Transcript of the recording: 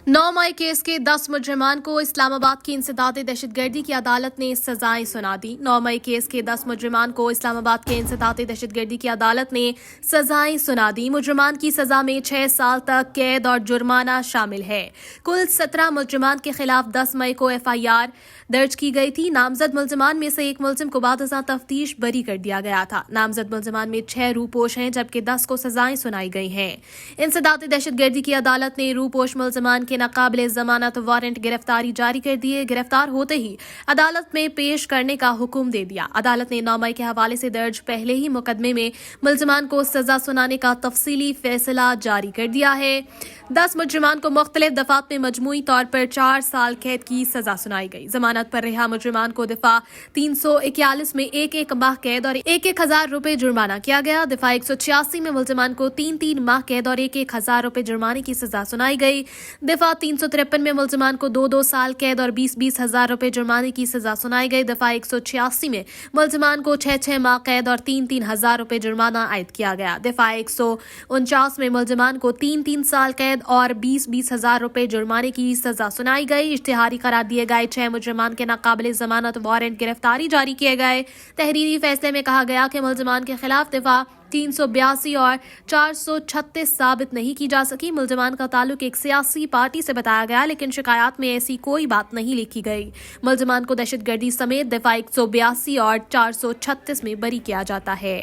9 मई case के 10 मुजरिमान को इस्लामाबाद की इंसदाद दहशतगर्दी की अदालत ने सजाएं सुना दी। 9 मई केस के 10 मुजरिमान को इस्लामाबाद के इंसदाद दहशतगर्दी की अदालत ने सजाएं सुना दी। मुजरिमान की सजा में 6 साल तक कैद और जुर्माना शामिल है। कुल 17 मुजरिमान के खिलाफ 10 मई को FIR दर्ज की गई थी। नामजद मुलजिमान में से एक मुलजिम को बाद तफ्तीश बरी कर दिया गया था। नामजद मुलजिमान में 6 रूपोश हैं, जबकि 10 को सजाएं सुनाई गई हैं। इंसदाद दहशतगर्दी की अदालत ने रूपोश मुलजिमान के नाकाबिले जमानत वारंट गिरफ्तारी जारी कर दिए। गिरफ्तार होते ही अदालत में पेश करने का हुक्म दे दिया। अदालत ने 9 मई के हवाले से दर्ज पहले ही मुकदमे में मुलजिमान को सजा सुनाने का तफसीली फैसला जारी कर दिया है। 10 मुजरिमान को मुख्तलिफ दफात में मजमूई तौर पर 4 साल कैद की सजा सुनाई गई। जमानत पर रिहा मुजरिमान को दिफा 341 में 1-1 माह कैद और 1-1 हजार रुपए जुर्माना किया गया। दिफा 186 में मुलजिमान को 3-3 माह कैद और 1-1 हजार रुपए जुर्माने की सजा सुनाई गई। दिफा 353 में मुलजिमान को 2-2 साल कैद और 20-20 हजार रुपए जुर्माने की सजा सुनाई गई। दिफा 186 में मुलजिमान को 6-6 माह कैद और 3-3 हजार रुपए जुर्माना आयद किया गया। दिफा 149 में मुलजिमान को 3-3 साल कैद और 20-20 हजार रुपए जुर्माने की सजा सुनाई गई। इश्तिहारी करार दिए गए 6 मुजरिमान के नाकाबिले जमानत वारंट गिरफ्तारी जारी किए गए। तहरीरी फैसले में कहा गया कि मुलजिमान के खिलाफ दिफा 382 और 436 साबित नहीं की जा सकी। मुलजिमान का ताल्लुक एक सियासी पार्टी से बताया गया, लेकिन शिकायत में ऐसी कोई बात नहीं लिखी गई। मुलजिमान को दहशतगर्दी समेत दिफा 182 और 436 में बरी किया जाता है।